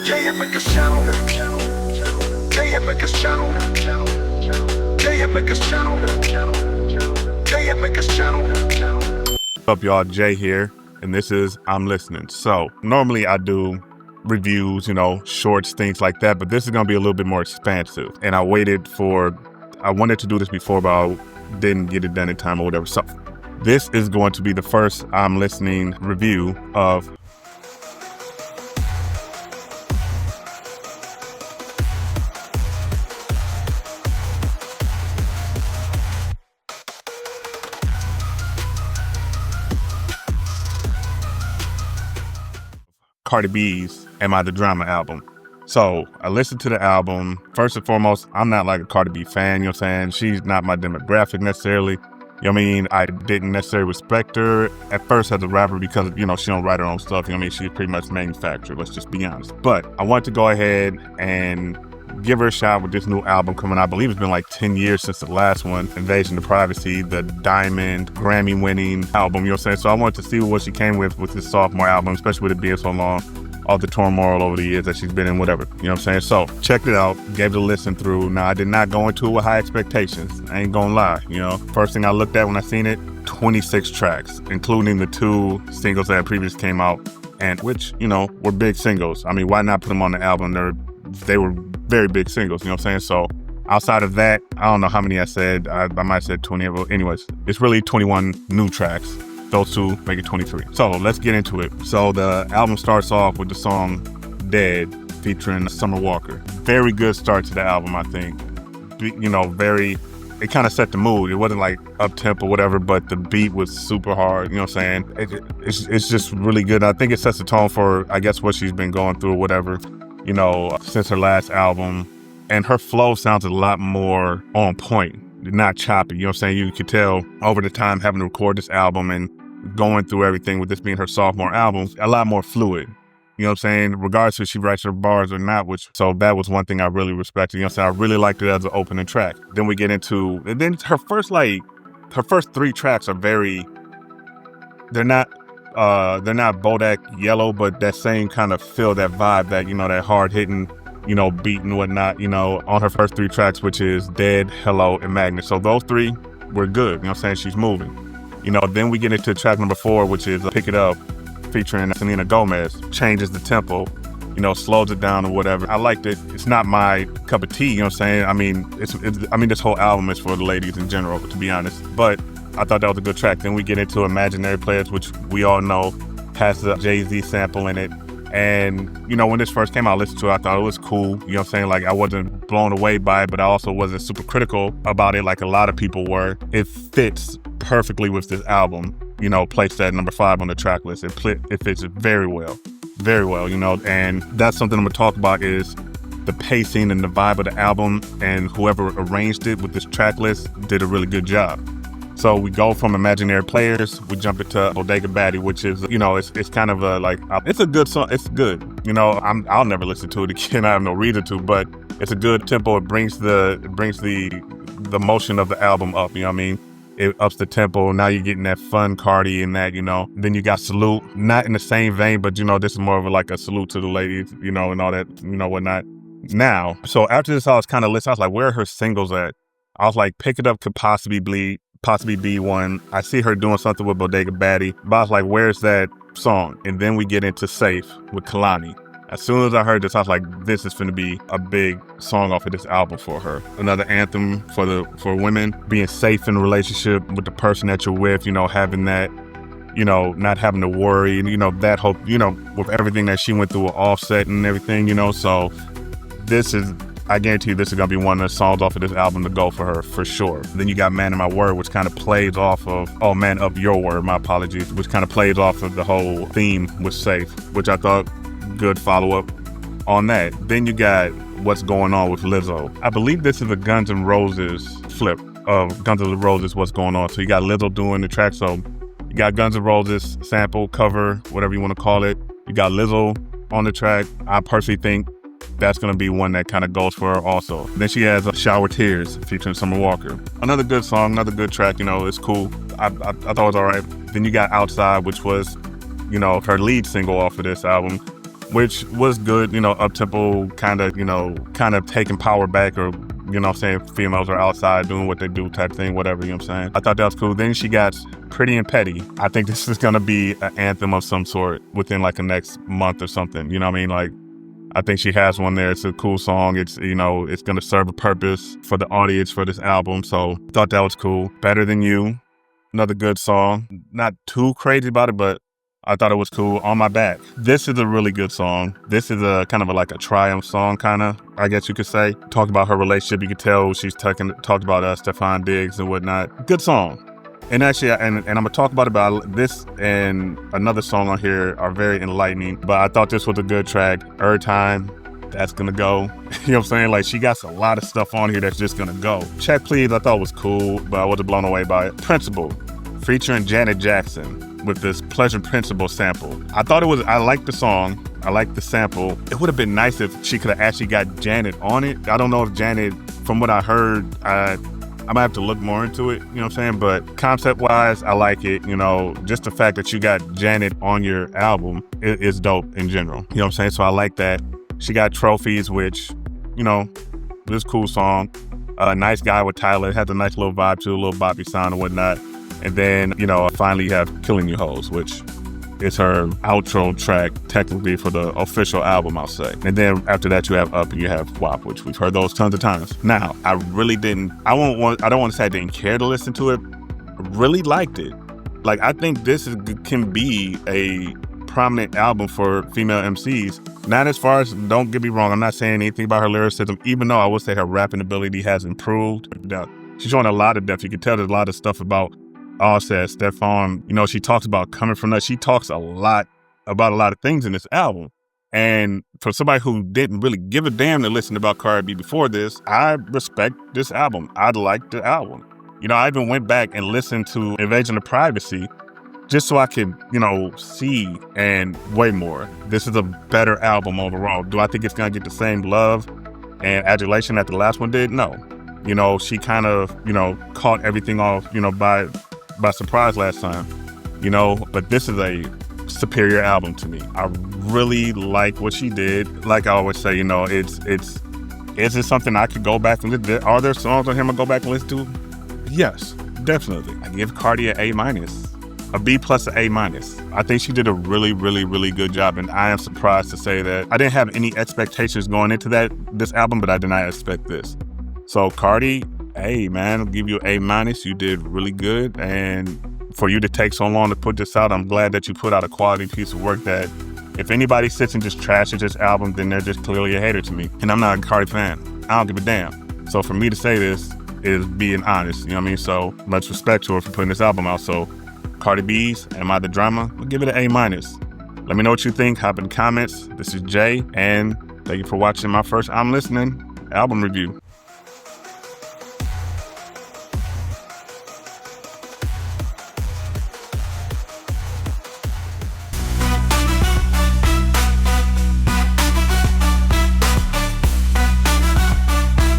Jey Meka's channel. Jey Meka's channel. Jey Meka's channel. Jey Meka's channel. What's up, y'all? Jay here, and this is I'm Listening. So normally I do reviews, shorts, things like that, but this is gonna be a little bit more expansive. And I wanted to do this before, but I didn't get it done in time or whatever. So this is going to be the first I'm Listening review of Cardi B's Am I the Drama album. So I listened to the album. First and foremost, I'm not like a Cardi B fan, you know what I'm saying? She's not my demographic necessarily. You know what I mean? I didn't necessarily respect her at first as a rapper because, she don't write her own stuff. You know what I mean? She's pretty much manufactured, let's just be honest. But I wanted to go ahead and give her a shot with this new album coming out. I believe it's been like 10 years since the last one, Invasion of Privacy, the Diamond Grammy-winning album, you know what I'm saying? So I wanted to see what she came with this sophomore album, especially with it being so long, all the turmoil over the years that she's been in, whatever, you know what I'm saying? So checked it out, gave it a listen through. Now I did not go into it with high expectations, I ain't gonna lie, First thing I looked at when I seen it, 26 tracks, including the 2 singles that previously came out, and which, were big singles. I mean, why not put them on the album? They were very big singles, you know what I'm saying? So outside of that, I don't know how many I said. I might have said 20. But anyways, it's really 21 new tracks. Those 2 make it 23. So let's get into it. So the album starts off with the song Dead featuring Summer Walker. Very good start to the album, I think. It kind of set the mood. It wasn't like up-tempo or whatever, but the beat was super hard, you know what I'm saying? It's just really good. I think it sets the tone for, I guess, what she's been going through or whatever, since her last album. And her flow sounds a lot more on point, not choppy, you know what I'm saying? You could tell over the time having to record this album and going through everything with this being her sophomore album, a lot more fluid. You know what I'm saying? Regardless if she writes her bars or not, so that was one thing I really respected. You know what I'm saying? I really liked it as an opening track. Then we get into, and then her first 3 tracks are they're not Bodak Yellow, but that same kind of feel, that vibe, that, that hard hitting, beat and whatnot, on her first 3 tracks, which is Dead, Hello, and Magnet. So those 3 were good. You know what I'm saying? She's moving. Then we get into track number 4, which is Pick It Up, featuring Selena Gomez. Changes the tempo, slows it down or whatever. I liked it. It's not my cup of tea, you know what I'm saying? I mean, this whole album is for the ladies in general, to be honest. But I thought that was a good track. Then we get into Imaginary Players, which we all know has the Jay-Z sample in it. And, when this first came out, I listened to it, I thought it was cool. You know what I'm saying? Like, I wasn't blown away by it, but I also wasn't super critical about it like a lot of people were. It fits perfectly with this album, placed at number 5 on the track list. It fits very well, and that's something I'm gonna talk about is the pacing and the vibe of the album, and whoever arranged it with this track list did a really good job. So we go from Imaginary Players, we jump into Bodega Batty, which is, it's kind of it's a good song. It's good. I'll never listen to it again. I have no reason to, but it's a good tempo. It brings the motion of the album up. You know what I mean? It ups the tempo. Now you're getting that fun Cardi and that, Then you got Salute, not in the same vein, but this is more of a salute to the ladies, and all that, whatnot. Now, so after this, I was kind of listening. I was like, where are her singles at? I was like, Pick It Up could possibly be one. I see her doing something with Bodega Batty, but I was like, where's that song? And then we get into Safe with Kalani. As soon as I heard this, I was like, this is going to be a big song off of this album for her. Another anthem for women, being safe in a relationship with the person that you're with, having that, not having to worry, and, that hope, with everything that she went through with Offset and everything, so I guarantee you this is going to be one of the songs off of this album to go for her, for sure. Then you got Man of My Word, which kind of plays off of, Man of Your Word, my apologies, which kind of plays off of the whole theme with Safe, which I thought good follow-up on that. Then you got What's Going On with Lizzo. I believe this is a Guns N' Roses flip of Guns N' Roses What's Going On. So you got Lizzo doing the track. So you got Guns N' Roses sample, cover, whatever you want to call it. You got Lizzo on the track. I personally think that's going to be one that kind of goes for her also. Then she has Shower Tears featuring Summer Walker. Another good song, another good track, it's cool. I thought it was all right. Then you got Outside, which was, her lead single off of this album, which was good, up-tempo, kind of taking power back, or, what I'm saying, females are outside doing what they do type thing, whatever, I'm saying. I thought that was cool. Then she got Pretty and Petty. I think this is gonna be an anthem of some sort within like the next month or something, you know what I mean? Like, I think she has one there. It's a cool song. It's, it's gonna serve a purpose for the audience for this album. So thought that was cool. Better Than You, another good song. Not too crazy about it, but I thought it was cool. On My Back. This is a really good song. This is a kind of like a triumph song, kind of, I guess you could say. Talk about her relationship. You could tell she's talked about Stefan Diggs and whatnot. Good song. And actually, and I'm gonna talk about this and another song on here are very enlightening. But I thought this was a good track. Every Time, that's gonna go. You know what I'm saying? Like, she got a lot of stuff on here that's just gonna go. Check Please, I thought was cool, but I wasn't blown away by it. Principle, featuring Janet Jackson, with this Pleasure Principle sample. I liked the song, I liked the sample. It would have been nice if she could have actually got Janet on it. I don't know if Janet, from what I heard, I might have to look more into it, you know what I'm saying? But concept-wise, I like it, just the fact that you got Janet on your album is dope in general, you know what I'm saying? So I like that. She got Trophies, which, this cool song. Nice Guy with Tyler, has a nice little vibe to it, a little boppy sound and whatnot. And then, finally you have Killing You Hoes, which is her outro track, technically, for the official album, I'll say. And then after that, you have Up and you have WAP, which we've heard those tons of times. Now, I don't want to say I didn't care to listen to it. Really liked it. Like, I think this can be a prominent album for female MCs. Not as far as, don't get me wrong, I'm not saying anything about her lyricism, even though I would say her rapping ability has improved. She's showing a lot of depth. You can tell there's a lot of stuff about Offset, Stefan, she talks about coming from that. She talks a lot about a lot of things in this album. And for somebody who didn't really give a damn to listen about Cardi B before this, I respect this album. I like the album. I even went back and listened to Invasion of Privacy just so I could, see and way more. This is a better album overall. Do I think it's going to get the same love and adulation that the last one did? No. She kind of, caught everything off, by surprise last time, but this is a superior album to me. I really like what she did. Like I always say, is it something I could go back and listen to? Are there songs on him I go back and listen to? Yes, definitely. I give Cardi an A-, a B+, an A-. I think she did a really, really, really good job, and I am surprised to say that I didn't have any expectations going into this album, but I did not expect this. So Cardi, hey man, I'll give you an A-. You did really good, and for you to take so long to put this out, I'm glad that you put out a quality piece of work that if anybody sits and just trashes this album, then they're just clearly a hater to me. And I'm not a Cardi fan. I don't give a damn. So for me to say this is being honest, you know what I mean? So much respect to her for putting this album out. So Cardi B's Am I the Drama? I'll give it an A-. Let me know what you think. Hop in the comments. This is Jay, and thank you for watching my first I'm Listening album review.